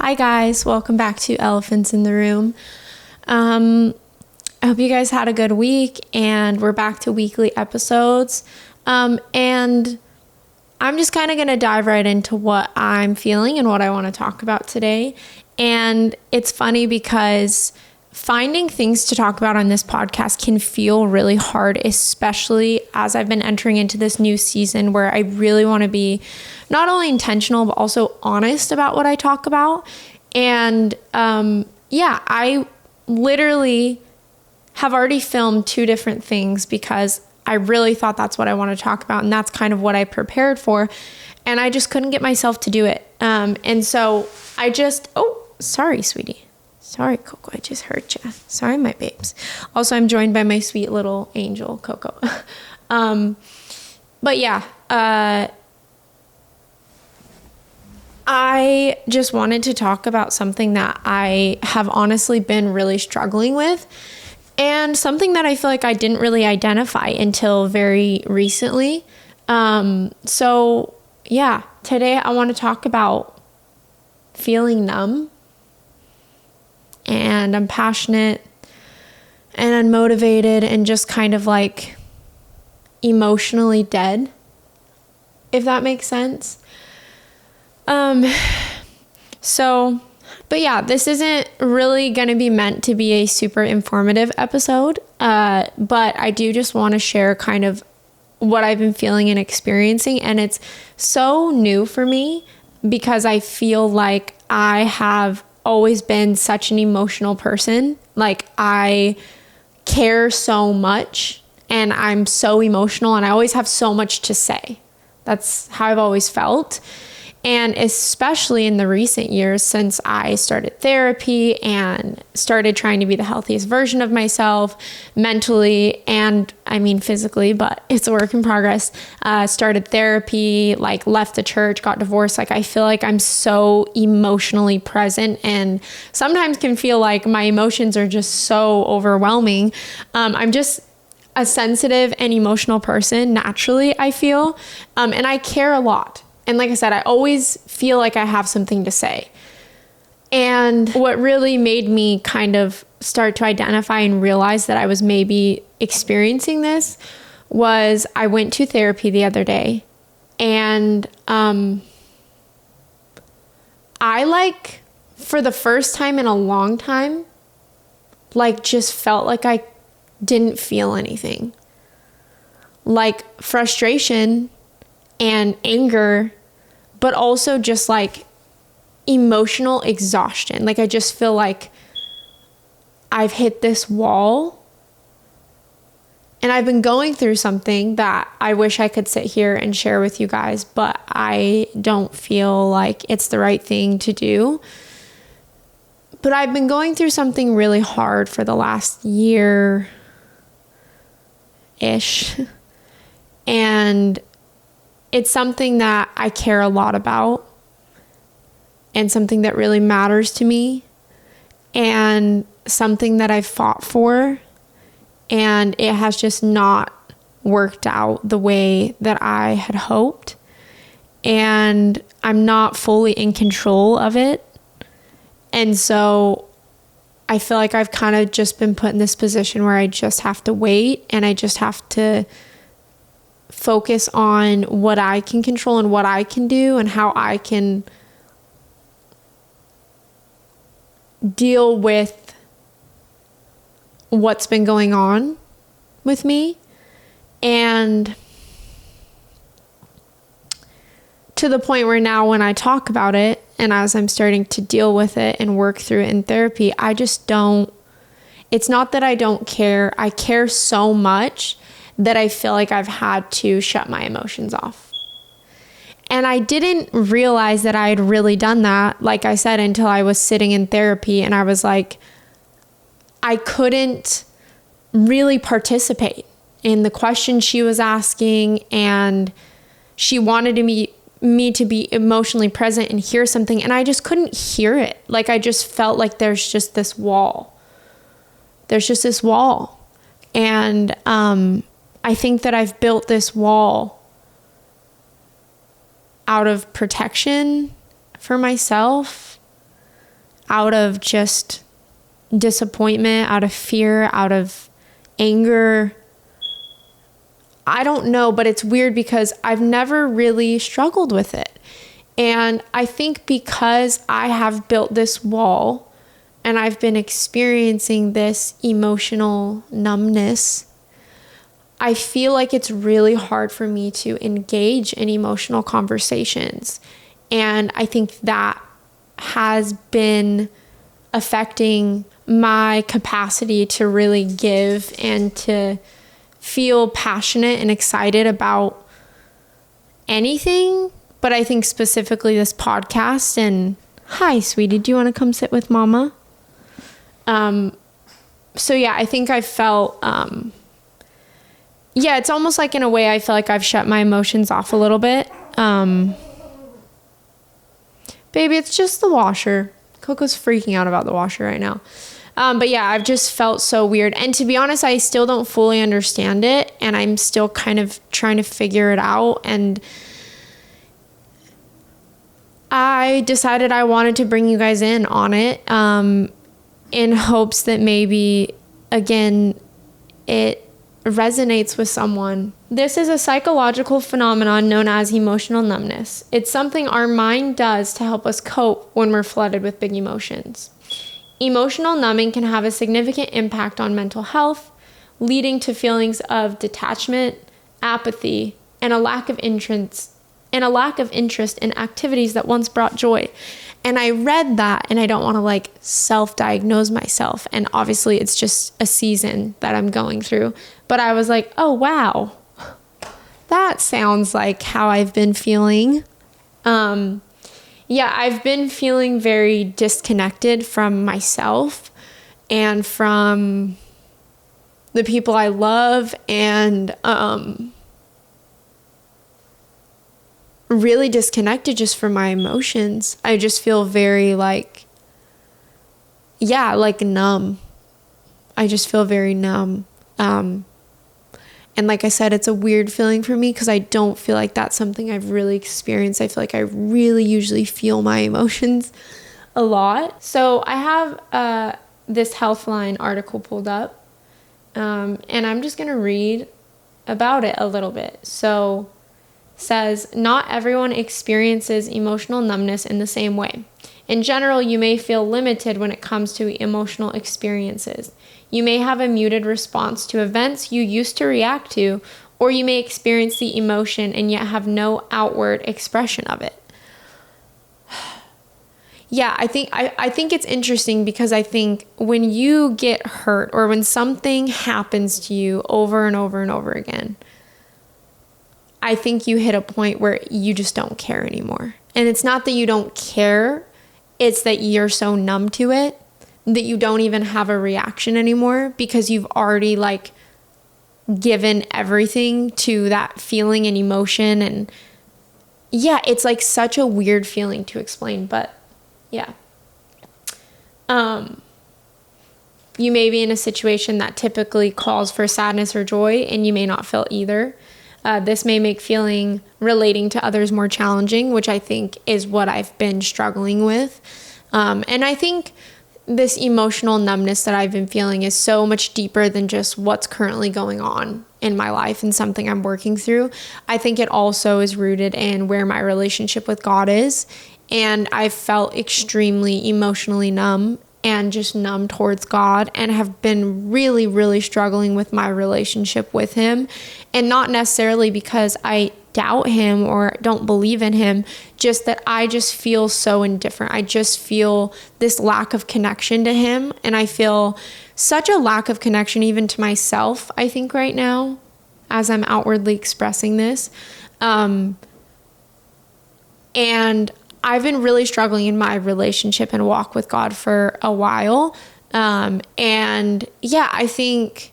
Hi guys, welcome back to Elephants in the Room. I hope you guys had a good week and we're back to weekly episodes. And I'm just kind of going to dive right into what I'm feeling and what I want to talk about today. And it's funny because finding things to talk about on this podcast can feel really hard, especially as I've been entering into this new season where I really want to be not only intentional, but also honest about what I talk about. And I literally have already filmed 2 different things because I really thought that's what I want to talk about. And that's kind of what I prepared for. And I just couldn't get myself to do it. And so I just, sorry, sweetie. Sorry, Coco, I just hurt you. Sorry, my babes. Also, I'm joined by my sweet little angel, Coco. I just wanted to talk about something that I have honestly been really struggling with and something that I feel like I didn't really identify until very recently. Today I want to talk about feeling numb. And I'm passionate and unmotivated and just kind of like emotionally dead, if that makes sense. This isn't really going to be meant to be a super informative episode, but I do just want to share kind of what I've been feeling and experiencing. And it's so new for me because I feel like I have always been such an emotional person. Like I care so much and I'm so emotional and I always have so much to say. That's how I've always felt. And especially in the recent years since I started therapy and started trying to be the healthiest version of myself mentally and physically, but it's a work in progress. Started therapy, left the church, got divorced. I feel like I'm so emotionally present and sometimes can feel like my emotions are just so overwhelming. I'm just a sensitive and emotional person naturally, I feel, and I care a lot. And like I said, I always feel like I have something to say. And what really made me kind of start to identify and realize that I was maybe experiencing this was I went to therapy the other day. And I for the first time in a long time, just felt like I didn't feel anything. Frustration and anger, but also just emotional exhaustion. I just feel like I've hit this wall and I've been going through something that I wish I could sit here and share with you guys, but I don't feel like it's the right thing to do. But I've been going through something really hard for the last year-ish. And it's something that I care a lot about and something that really matters to me and something that I've fought for, and it has just not worked out the way that I had hoped, and I'm not fully in control of it. And so I feel like I've kind of just been put in this position where I just have to wait and I just have to focus on what I can control and what I can do and how I can deal with what's been going on with me. And to the point where now when I talk about it and as I'm starting to deal with it and work through it in therapy, I just don't, it's not that I don't care. I care so much that I feel like I've had to shut my emotions off. And I didn't realize that I had really done that, like I said, until I was sitting in therapy and I was like, I couldn't really participate in the questions she was asking, and she wanted me to be emotionally present and hear something, and I just couldn't hear it. I just felt like there's just this wall. And I think that I've built this wall out of protection for myself, out of just disappointment, out of fear, out of anger. I don't know, but it's weird because I've never really struggled with it. And I think because I have built this wall and I've been experiencing this emotional numbness, I feel like it's really hard for me to engage in emotional conversations. And I think that has been affecting my capacity to really give and to feel passionate and excited about anything. But I think specifically this podcast. And hi, sweetie, do you want to come sit with mama? So yeah, I think I felt, it's almost like in a way I feel like I've shut my emotions off a little bit. Baby, it's just the washer. Coco's freaking out about the washer right now. But yeah, I've just felt so weird. And to be honest, I still don't fully understand it. And I'm still kind of trying to figure it out. And I decided I wanted to bring you guys in on it, in hopes that maybe, again, it resonates with someone. This is a psychological phenomenon known as emotional numbness. It's something our mind does to help us cope when we're flooded with big emotions. Emotional numbing can have a significant impact on mental health, leading to feelings of detachment, apathy, and a lack of interest in activities that once brought joy. And I read that, and I don't want to self-diagnose myself. And obviously it's just a season that I'm going through. But I was like, oh, wow, that sounds like how I've been feeling. I've been feeling very disconnected from myself and from the people I love, and really disconnected just from my emotions. I just feel very numb. I just feel very numb. And like I said, it's a weird feeling for me because I don't feel like that's something I've really experienced. I feel like I really usually feel my emotions a lot. So I have this Healthline article pulled up, and I'm just going to read about it a little bit. So says, not everyone experiences emotional numbness in the same way. In general, you may feel limited when it comes to emotional experiences. You may have a muted response to events you used to react to, or you may experience the emotion and yet have no outward expression of it. Yeah, I think it's interesting because I think when you get hurt or when something happens to you over and over and over again, I think you hit a point where you just don't care anymore. And it's not that you don't care, it's that you're so numb to it that you don't even have a reaction anymore because you've already given everything to that feeling and emotion. And yeah, it's such a weird feeling to explain, but yeah. You may be in a situation that typically calls for sadness or joy, and you may not feel either. This may make relating to others more challenging, which I think is what I've been struggling with. And I think this emotional numbness that I've been feeling is so much deeper than just what's currently going on in my life and something I'm working through. I think it also is rooted in where my relationship with God is. And I felt extremely emotionally numb and just numb towards God, and have been really, really struggling with my relationship with Him. And not necessarily because I doubt Him or don't believe in Him, just that I just feel so indifferent. I just feel this lack of connection to Him, and I feel such a lack of connection even to myself, I think, right now, as I'm outwardly expressing this. And I've been really struggling in my relationship and walk with God for a while. And yeah, I think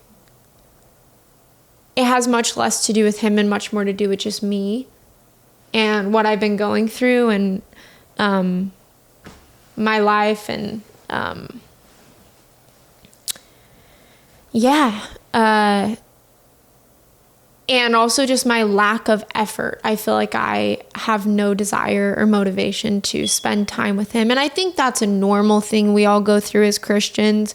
it has much less to do with Him and much more to do with just me and what I've been going through and my life. And And also just my lack of effort. I feel like I have no desire or motivation to spend time with him. And I think that's a normal thing we all go through as Christians.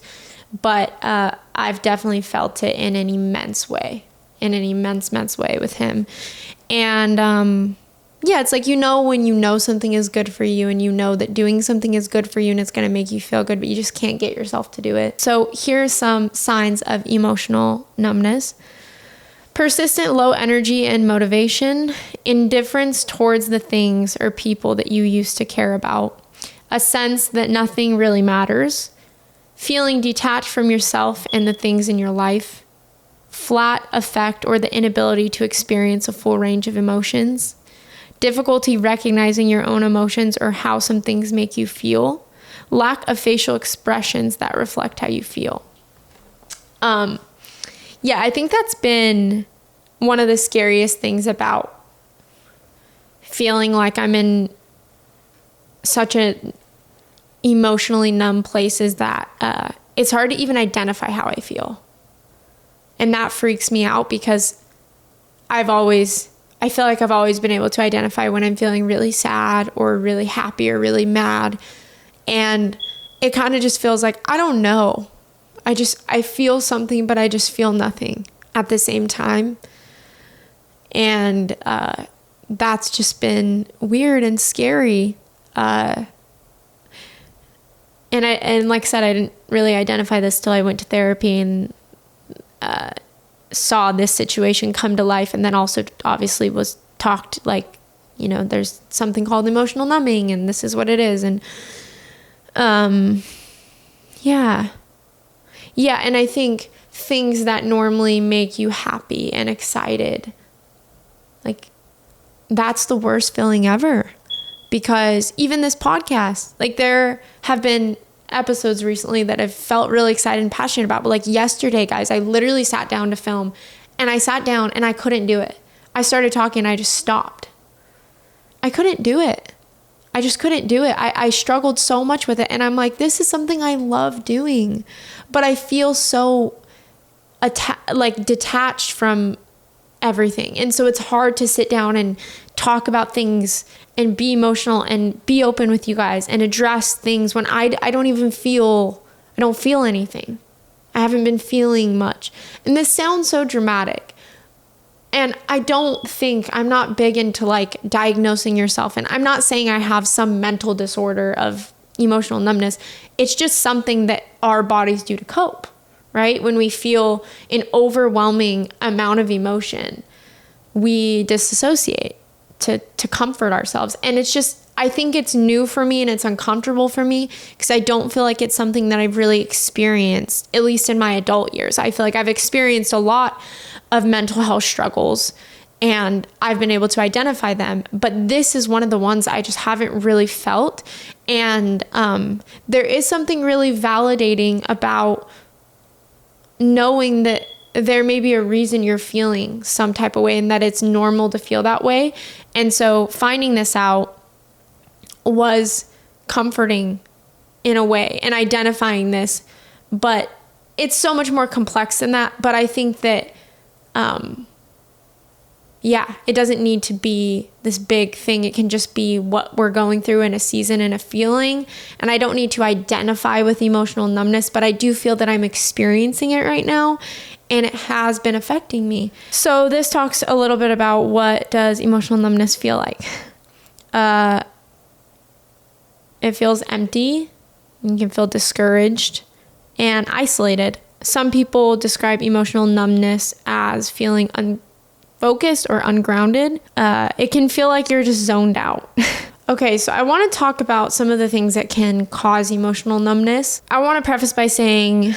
But I've definitely felt it in an immense way, immense way with him. And yeah, it's like, when you know something is good for you and you know that doing something is good for you and it's going to make you feel good, but you just can't get yourself to do it. So here's some signs of emotional numbness. Persistent low energy and motivation, indifference towards the things or people that you used to care about, a sense that nothing really matters, feeling detached from yourself and the things in your life, flat affect or the inability to experience a full range of emotions, difficulty recognizing your own emotions or how some things make you feel, lack of facial expressions that reflect how you feel. Yeah, I think that's been one of the scariest things about feeling like I'm in such a emotionally numb place is that it's hard to even identify how I feel. And that freaks me out because I feel like I've always been able to identify when I'm feeling really sad or really happy or really mad. And it kind of just feels like, I don't know. I feel something, but I just feel nothing at the same time. And that's just been weird and scary. And like I said, I didn't really identify this till I went to therapy and saw this situation come to life. And then also obviously was talked like, there's something called emotional numbing and this is what it is. And yeah. And I think things that normally make you happy and excited, like that's the worst feeling ever. Because even this podcast, like there have been episodes recently that I've felt really excited and passionate about. But like yesterday, guys, I literally sat down to film and I sat down and I couldn't do it. I started talking and I just stopped. I couldn't do it. I just couldn't do it. I struggled so much with it. And I'm like, this is something I love doing. But I feel so detached from everything. And so it's hard to sit down and talk about things and be emotional and be open with you guys and address things when I don't feel anything. I haven't been feeling much. And this sounds so dramatic. And I'm not big into like diagnosing yourself. And I'm not saying I have some mental disorder of emotional numbness. It's just something that our bodies do to cope, right? When we feel an overwhelming amount of emotion, we disassociate to comfort ourselves. And it's just, I think it's new for me and it's uncomfortable for me because I don't feel like it's something that I've really experienced, at least in my adult years. I feel like I've experienced a lot of mental health struggles and I've been able to identify them, but this is one of the ones I just haven't really felt. And there is something really validating about knowing that there may be a reason you're feeling some type of way and that it's normal to feel that way. And so finding this out was comforting in a way and identifying this, but it's so much more complex than that. But I think that, it doesn't need to be this big thing. It can just be what we're going through in a season and a feeling. And I don't need to identify with emotional numbness, but I do feel that I'm experiencing it right now and it has been affecting me. So this talks a little bit about what does emotional numbness feel like. It feels empty. You can feel discouraged and isolated. Some people describe emotional numbness as feeling unfocused or ungrounded. It can feel like you're just zoned out. Okay, so I want to talk about some of the things that can cause emotional numbness. I want to preface by saying,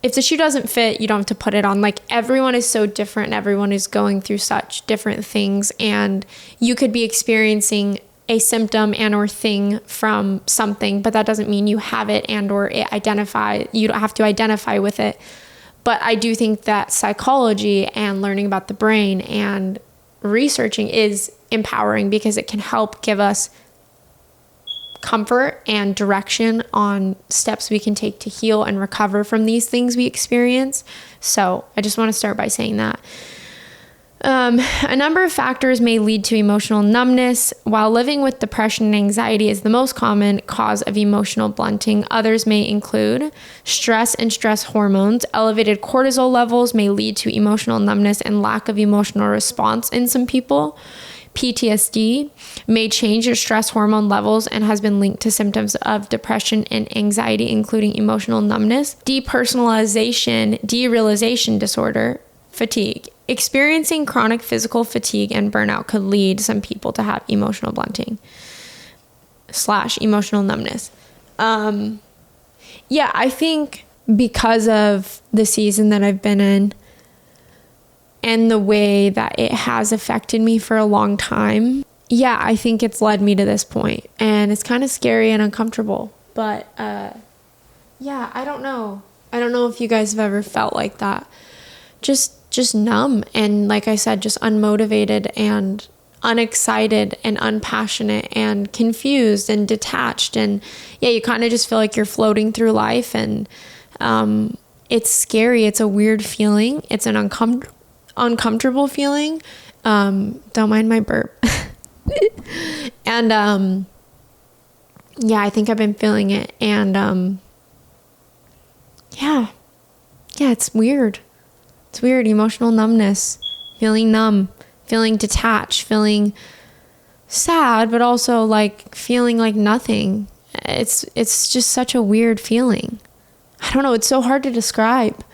if the shoe doesn't fit, you don't have to put it on. Like, everyone is so different and everyone is going through such different things, and you could be experiencing a symptom and or thing from something, but that doesn't mean you have it and or you don't have to identify with it. But I do think that psychology and learning about the brain and researching is empowering because it can help give us comfort and direction on steps we can take to heal and recover from these things we experience. So I just want to start by saying that. A number of factors may lead to emotional numbness. While living with depression and anxiety is the most common cause of emotional blunting, others may include stress and stress hormones. Elevated cortisol levels may lead to emotional numbness and lack of emotional response in some people. PTSD may change your stress hormone levels and has been linked to symptoms of depression and anxiety, including emotional numbness. Depersonalization, derealization disorder, fatigue. Experiencing chronic physical fatigue and burnout could lead some people to have emotional blunting / emotional numbness. Yeah, I think because of the season that I've been in and the way that it has affected me for a long time, yeah, I think it's led me to this point. And it's kind of scary and uncomfortable. But yeah, I don't know. I don't know if you guys have ever felt like that. Just numb and, like I said, just unmotivated and unexcited and unpassionate and confused and detached. And yeah, you kind of just feel like you're floating through life, and it's scary. It's a weird feeling. It's an uncomfortable feeling. Don't mind my burp. And yeah, I think I've been feeling it. And yeah, it's weird. It's weird. Emotional numbness, feeling numb, feeling detached, feeling sad, but also like feeling like nothing. It's just such a weird feeling. I don't know. It's so hard to describe.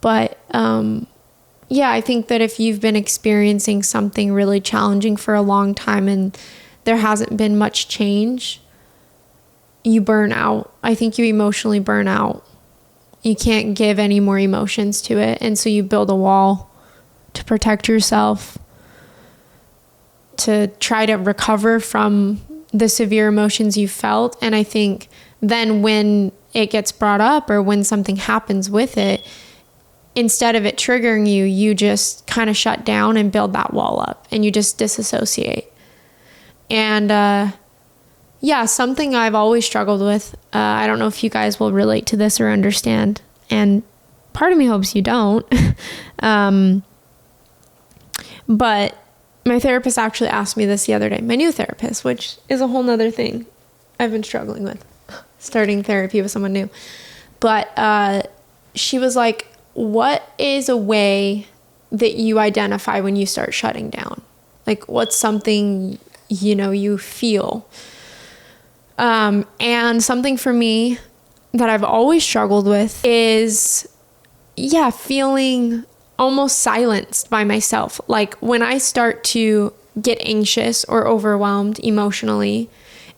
But yeah, I think that if you've been experiencing something really challenging for a long time and there hasn't been much change, you burn out. I think you emotionally burn out. You can't give any more emotions to it. And so you build a wall to protect yourself, to try to recover from the severe emotions you felt. And I think then when it gets brought up or when something happens with it, instead of it triggering you, you just kind of shut down and build that wall up and you just disassociate. And yeah, something I've always struggled with. I don't know if you guys will relate to this or understand. And part of me hopes you don't. But my therapist actually asked me this the other day. My new therapist, which is a whole nother thing I've been struggling with. Starting therapy with someone new. But she was like, what is a way that you identify when you start shutting down? Like, what's something, you feel? And something for me that I've always struggled with is, feeling almost silenced by myself. Like when I start to get anxious or overwhelmed emotionally,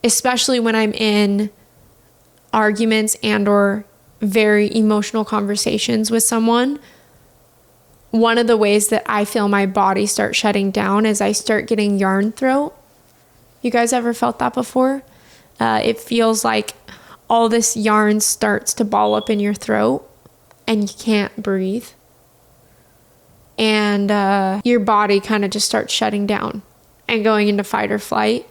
especially when I'm in arguments and or very emotional conversations with someone, one of the ways that I feel my body start shutting down is I start getting yarn throat. You guys ever felt that before? It feels like all this yarn starts to ball up in your throat and you can't breathe. And your body kind of just starts shutting down and going into fight or flight.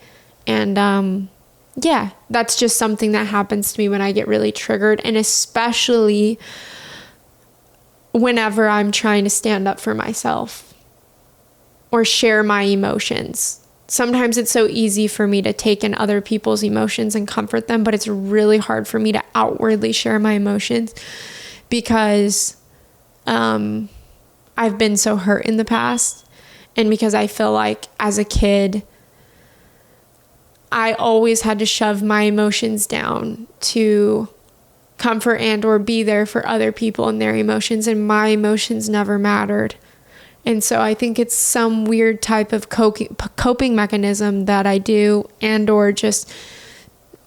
And yeah, that's just something that happens to me when I get really triggered, and especially whenever I'm trying to stand up for myself or share my emotions. Sometimes it's so easy for me to take in other people's emotions and comfort them, but it's really hard for me to outwardly share my emotions because I've been so hurt in the past, and because I feel like as a kid, I always had to shove my emotions down to comfort and or be there for other people and their emotions, and my emotions never mattered. And so I think it's some weird type of coping mechanism that I do, and or just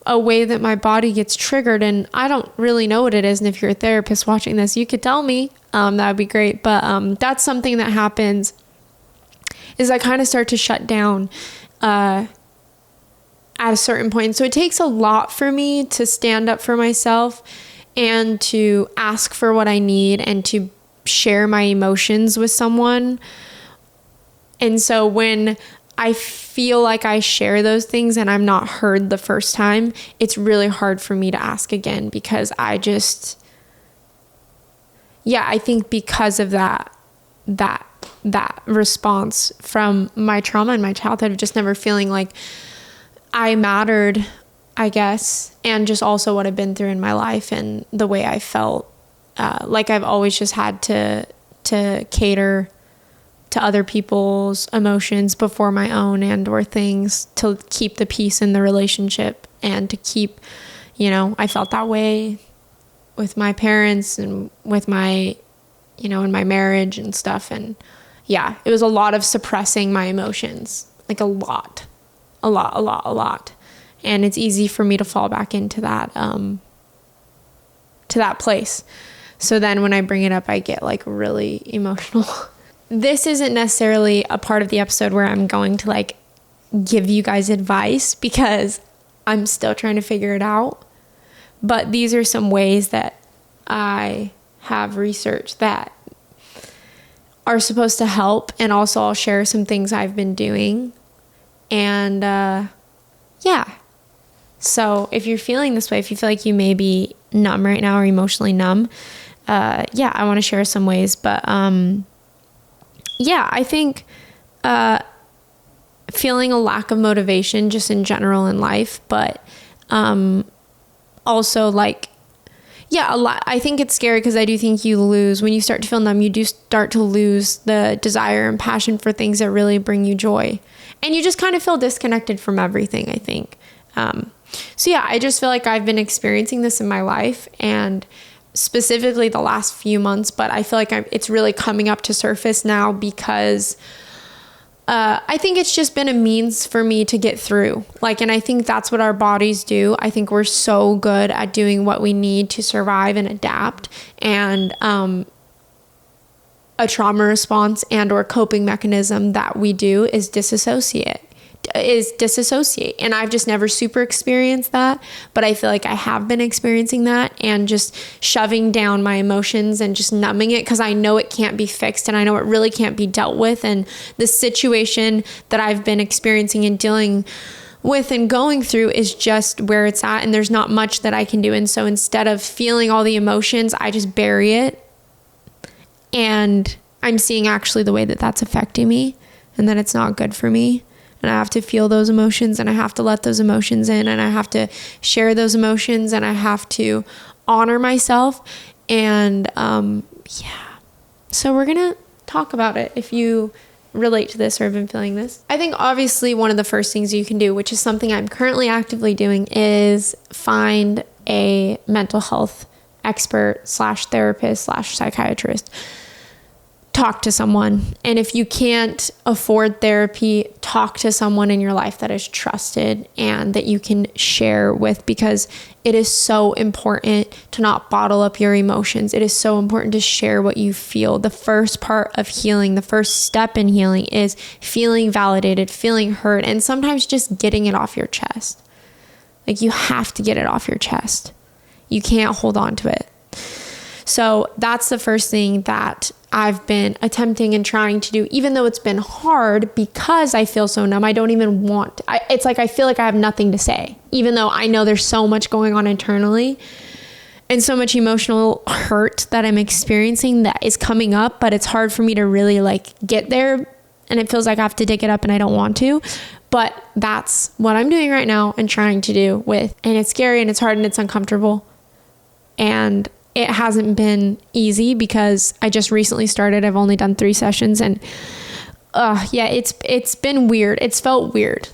a way that my body gets triggered. And I don't really know what it is. And if you're a therapist watching this, you could tell me. That would be great. But that's something that happens is I kind of start to shut down at a certain point. So it takes a lot for me to stand up for myself and to ask for what I need and to share my emotions with someone. And so when I feel like I share those things and I'm not heard the first time, it's really hard for me to ask again, because I think because of that that response from my trauma in my childhood of just never feeling like I mattered, I guess, and just also what I've been through in my life and the way I felt. Like I've always just had to cater to other people's emotions before my own and or things to keep the peace in the relationship and to keep, I felt that way with my parents and with my, in my marriage and stuff. And yeah, it was a lot of suppressing my emotions, like a lot. And it's easy for me to fall back into that place. So then when I bring it up, I get like really emotional. This isn't necessarily a part of the episode where I'm going to like give you guys advice because I'm still trying to figure it out. But these are some ways that I have researched that are supposed to help. And also I'll share some things I've been doing. And yeah. So if you're feeling this way, if you feel like you may be numb right now or emotionally numb, I want to share some ways. But I think feeling a lack of motivation just in general in life, but also like, a lot. I think it's scary because I do think you lose, when you start to feel numb, you do start to lose the desire and passion for things that really bring you joy. And you just kind of feel disconnected from everything, I think. I just feel like I've been experiencing this in my life and specifically the last few months, but I feel like it's really coming up to surface now because I think it's just been a means for me to get through. And I think that's what our bodies do. I think we're so good at doing what we need to survive and adapt. And a trauma response and or coping mechanism that we do is disassociate. And I've just never super experienced that, but I feel like I have been experiencing that and just shoving down my emotions and just numbing it because I know it can't be fixed and I know it really can't be dealt with. And the situation that I've been experiencing and dealing with and going through is just where it's at, and there's not much that I can do. And so instead of feeling all the emotions, I just bury it. And I'm seeing actually the way that that's affecting me and that it's not good for me. And I have to feel those emotions and I have to let those emotions in and I have to share those emotions and I have to honor myself. And so we're going to talk about it if you relate to this or have been feeling this. I think obviously one of the first things you can do, which is something I'm currently actively doing, is find a mental health expert / therapist / psychiatrist. Talk to someone. And if you can't afford therapy, talk to someone in your life that is trusted and that you can share with, because it is so important to not bottle up your emotions. It is so important to share what you feel. The first part of healing, the first step in healing is feeling validated, feeling heard, and sometimes just getting it off your chest. Like you have to get it off your chest. You can't hold on to it. So that's the first thing that I've been attempting and trying to do, even though it's been hard because I feel so numb. I don't even want, it's like I feel like I have nothing to say, even though I know there's so much going on internally and so much emotional hurt that I'm experiencing that is coming up, but it's hard for me to really like get there. And it feels like I have to dig it up and I don't want to. But that's what I'm doing right now and trying to do with, and it's scary and it's hard and it's uncomfortable. And it hasn't been easy because I just recently started. I've only done 3 sessions and it's been weird. It's felt weird,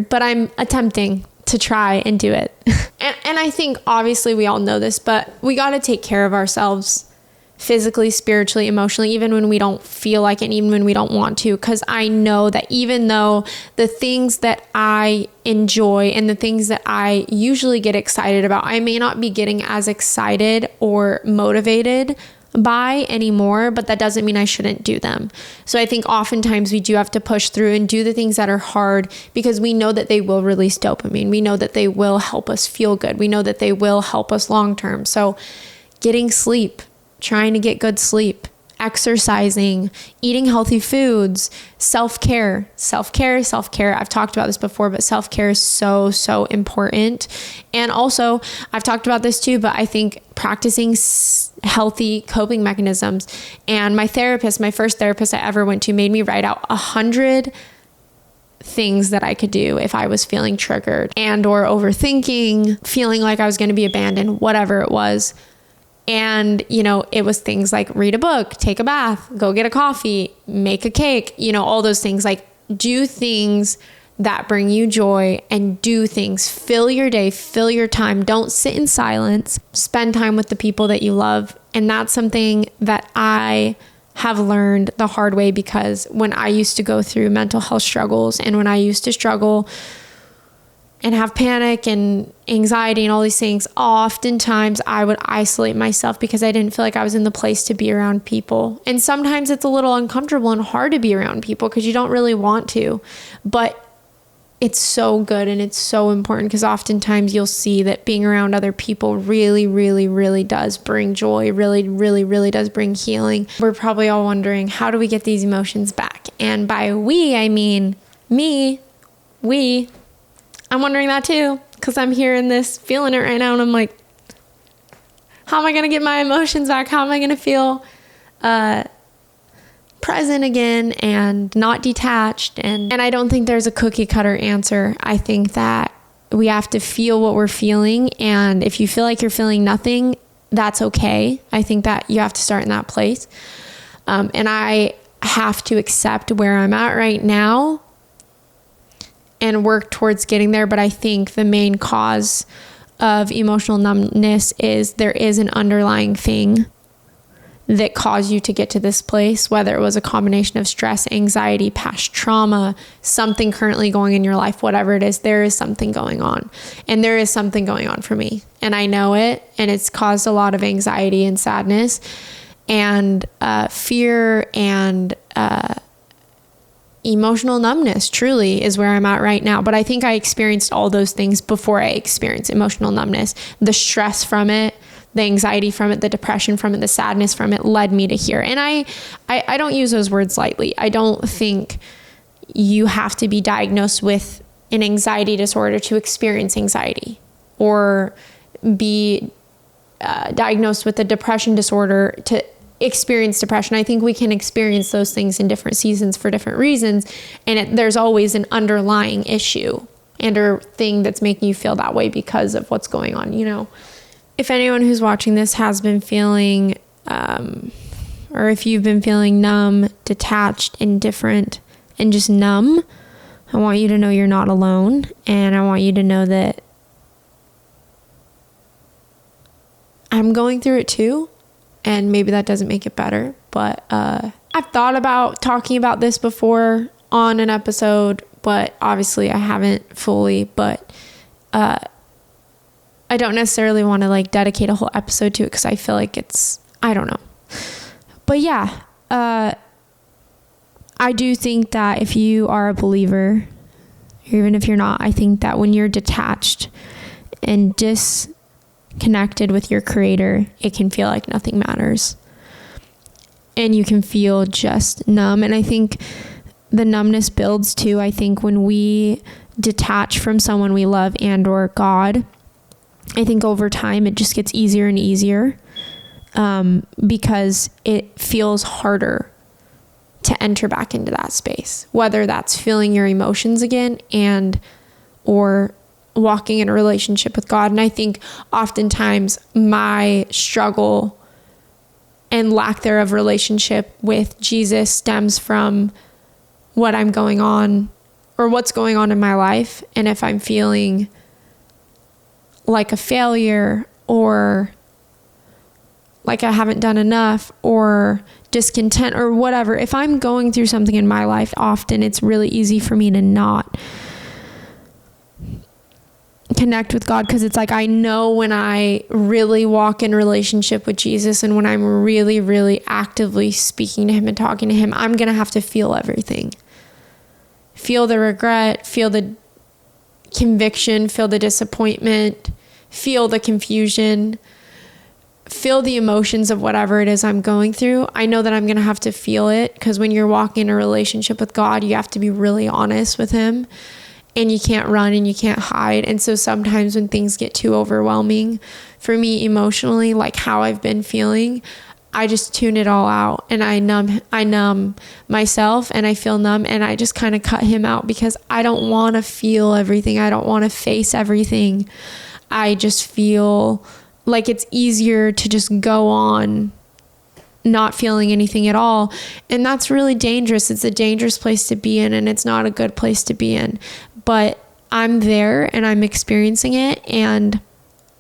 but I'm attempting to try and do it. and I think obviously we all know this, but we got to take care of ourselves physically, spiritually, emotionally, even when we don't feel like it, and even when we don't want to. Because I know that even though the things that I enjoy and the things that I usually get excited about, I may not be getting as excited or motivated by anymore, but that doesn't mean I shouldn't do them. So I think oftentimes we do have to push through and do the things that are hard because we know that they will release dopamine. We know that they will help us feel good. We know that they will help us long term. So getting sleep, trying to get good sleep exercising, eating healthy foods, self-care. I've talked about this before, but self-care is so, so important. And also, I've talked about this too, but I think practicing healthy coping mechanisms. And my first therapist I ever went to, made me write out 100 things that I could do if I was feeling triggered and or overthinking, feeling like I was going to be abandoned, whatever it was. And, it was things like read a book, take a bath, go get a coffee, make a cake, all those things. Like, do things that bring you joy and do things. Fill your day, fill your time. Don't sit in silence. Spend time with the people that you love. And that's something that I have learned the hard way, because when I used to go through mental health struggles and when I used to struggle and have panic and anxiety and all these things, oftentimes I would isolate myself because I didn't feel like I was in the place to be around people. And sometimes it's a little uncomfortable and hard to be around people because you don't really want to, but it's so good and it's so important, because oftentimes you'll see that being around other people really, really, really does bring joy, really, really, really does bring healing. We're probably all wondering, how do we get these emotions back? And by we, I mean me, we. I'm wondering that too, because I'm hearing this, feeling it right now, and I'm like, how am I going to get my emotions back? How am I going to feel present again and not detached? And I don't think there's a cookie cutter answer. I think that we have to feel what we're feeling. And if you feel like you're feeling nothing, that's okay. I think that you have to start in that place. And I have to accept where I'm at right now and work towards getting there. But I think the main cause of emotional numbness is there is an underlying thing that caused you to get to this place, whether it was a combination of stress, anxiety, past trauma, something currently going in your life, whatever it is, there is something going on. And there is something going on for me. And I know it, and it's caused a lot of anxiety and sadness and fear and emotional numbness. Truly is where I'm at right now. But I think I experienced all those things before I experienced emotional numbness. The stress from it, the anxiety from it, the depression from it, the sadness from it led me to here. And I don't use those words lightly. I don't think you have to be diagnosed with an anxiety disorder to experience anxiety, or be diagnosed with a depression disorder to experience depression. I think we can experience those things in different seasons for different reasons. And there's always an underlying issue and or thing that's making you feel that way because of what's going on, If anyone who's watching this has been feeling, or if you've been feeling numb, detached, indifferent, and just numb, I want you to know you're not alone. And I want you to know that I'm going through it too. And maybe that doesn't make it better. But I've thought about talking about this before on an episode, but obviously I haven't fully. But I don't necessarily want to dedicate a whole episode to it, because I feel like I don't know. But yeah, I do think that if you are a believer, even if you're not, I think that when you're detached and disconnected with your Creator, it can feel like nothing matters. And you can feel just numb. And I think the numbness builds too. I think when we detach from someone we love and or God, I think over time it just gets easier and easier, because it feels harder to enter back into that space, whether that's feeling your emotions again and or walking in a relationship with God. And I think oftentimes my struggle and lack thereof relationship with Jesus stems from what I'm going on or what's going on in my life. And if I'm feeling like a failure or like I haven't done enough or discontent or whatever, if I'm going through something in my life, often it's really easy for me to not connect with God, because it's like I know when I really walk in relationship with Jesus and when I'm really, really actively speaking to him and talking to him, I'm going to have to feel everything. Feel the regret, feel the conviction, feel the disappointment, feel the confusion, feel the emotions of whatever it is I'm going through. I know that I'm going to have to feel it, because when you're walking in a relationship with God, you have to be really honest with him, and you can't run and you can't hide. And so sometimes when things get too overwhelming for me emotionally, like how I've been feeling, I just tune it all out, and I numb myself, and I feel numb, and I just kind of cut him out, because I don't want to feel everything. I don't want to face everything. I just feel like it's easier to just go on not feeling anything at all. And that's really dangerous. It's a dangerous place to be in, and it's not a good place to be in. But I'm there and I'm experiencing it, and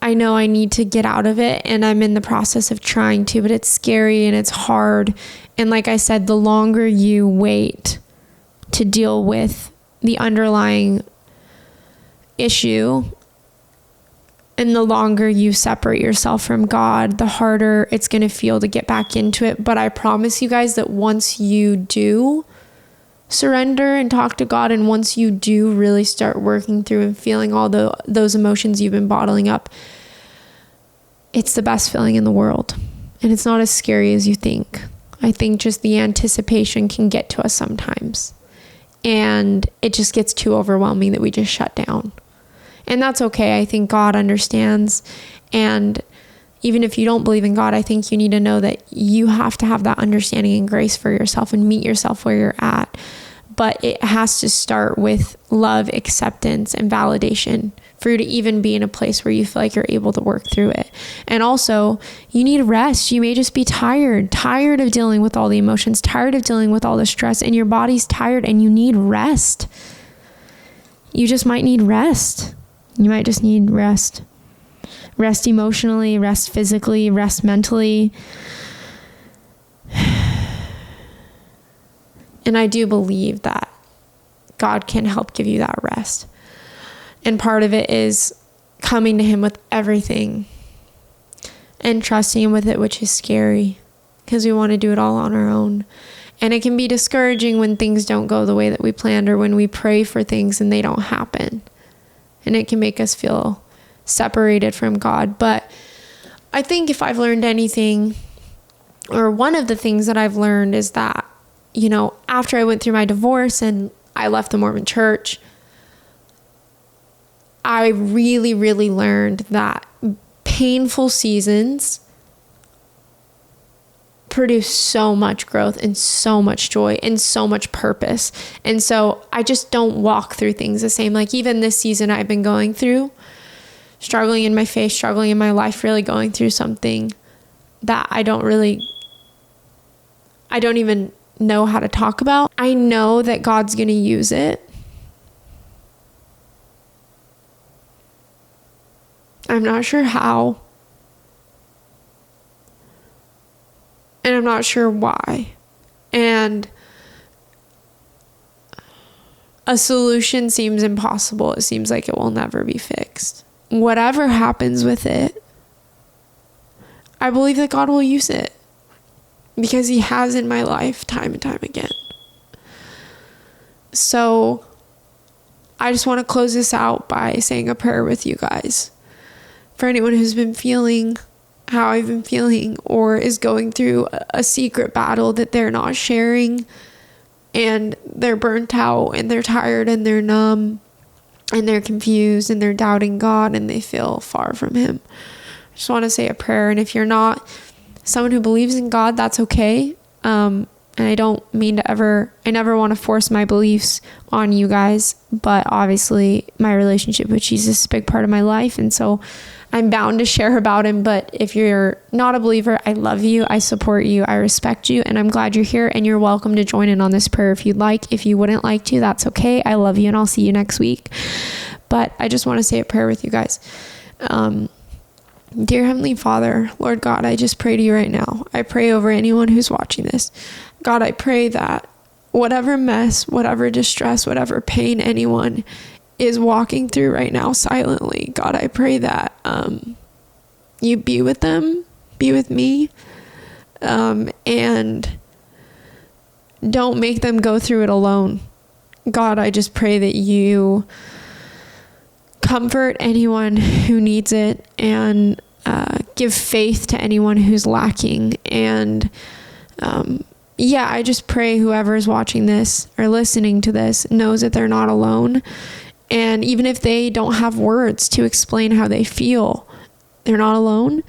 I know I need to get out of it, and I'm in the process of trying to, but it's scary and it's hard. And like I said, the longer you wait to deal with the underlying issue, and the longer you separate yourself from God, the harder it's going to feel to get back into it. But I promise you guys that once you do surrender and talk to God, and once you do really start working through and feeling all those emotions you've been bottling up, it's the best feeling in the world. And it's not as scary as you think. I think just the anticipation can get to us sometimes, and it just gets too overwhelming that we just shut down. And that's okay. I think God understands. And even if you don't believe in God, I think you need to know that you have to have that understanding and grace for yourself and meet yourself where you're at. But it has to start with love, acceptance, and validation for you to even be in a place where you feel like you're able to work through it. And also, you need rest. You may just be tired of dealing with all the emotions, tired of dealing with all the stress, and your body's tired and you need rest. You just might need rest. You might just need rest. Rest emotionally, rest physically, rest mentally. And I do believe that God can help give you that rest. And part of it is coming to him with everything and trusting him with it, which is scary, because we want to do it all on our own. And it can be discouraging when things don't go the way that we planned, or when we pray for things and they don't happen. And it can make us feel separated from God. But I think if I've learned anything, or one of the things that I've learned, is that, you know, after I went through my divorce and I left the Mormon church, I really, really learned that painful seasons produce so much growth and so much joy and so much purpose. And so I just don't walk through things the same. Like even this season I've been going through, struggling in my faith, struggling in my life, really going through something that I don't even know how to talk about. I know that God's going to use it. I'm not sure how. And I'm not sure why. And a solution seems impossible. It seems like it will never be fixed. Whatever happens with it, I believe that God will use it, because he has in my life time and time again. So I just want to close this out by saying a prayer with you guys. For anyone who's been feeling how I've been feeling, or is going through a secret battle that they're not sharing, and they're burnt out and they're tired and they're numb and they're confused and they're doubting God and they feel far from him. I just want to say a prayer. And if you're not someone who believes in God, that's okay. And I don't mean to I never want to force my beliefs on you guys, but obviously my relationship with Jesus is a big part of my life. And so I'm bound to share about him. But if you're not a believer, I love you. I support you. I respect you. And I'm glad you're here, and you're welcome to join in on this prayer if you'd like. If you wouldn't like to, that's okay. I love you, and I'll see you next week. But I just want to say a prayer with you guys. Dear Heavenly Father, Lord God, I just pray to you right now. I pray over anyone who's watching this. God, I pray that whatever mess, whatever distress, whatever pain anyone is walking through right now silently, God, I pray that you be with them, be with me, and don't make them go through it alone. God, I just pray that you comfort anyone who needs it, and give faith to anyone who's lacking. And I just pray whoever is watching this or listening to this knows that they're not alone. And even if they don't have words to explain how they feel, they're not alone.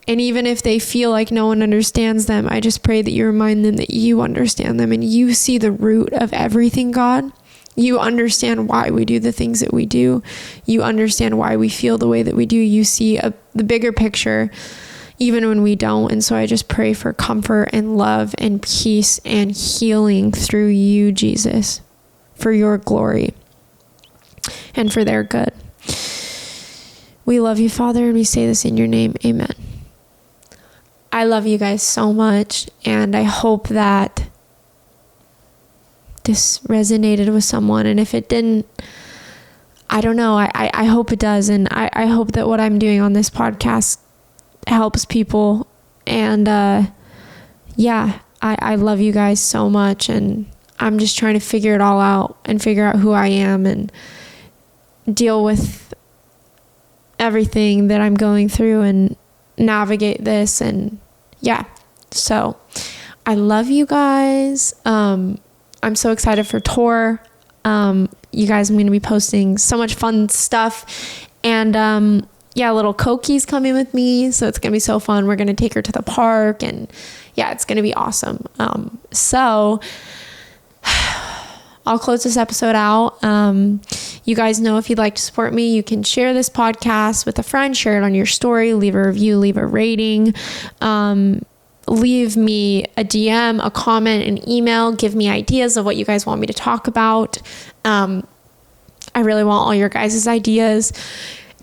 And even if they feel like no one understands them, I just pray that you remind them that you understand them and you see the root of everything, God. You understand why we do the things that we do. You understand why we feel the way that we do. You see the bigger picture, even when we don't. And so I just pray for comfort and love and peace and healing through you, Jesus, for your glory and for their good. We love you, Father, and we say this in your name. Amen. I love you guys so much, and I hope that this resonated with someone. And if it didn't, I don't know. I hope it does. And I hope that what I'm doing on this podcast helps people. And I love you guys so much. And I'm just trying to figure it all out and figure out who I am and deal with everything that I'm going through and navigate this. And so I love you guys. I'm so excited for tour. You guys, I'm going to be posting so much fun stuff. And little Koki's coming with me. So it's going to be so fun. We're going to take her to the park. And it's going to be awesome. So I'll close this episode out. You guys know if you'd like to support me, you can share this podcast with a friend, share it on your story, leave a review, leave a rating. Leave me a DM, a comment, an email. Give me ideas of what you guys want me to talk about. I really want all your guys' ideas.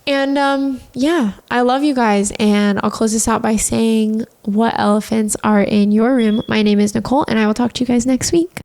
And I love you guys. And I'll close this out by saying, what elephants are in your room? My name is Nicole, and I will talk to you guys next week.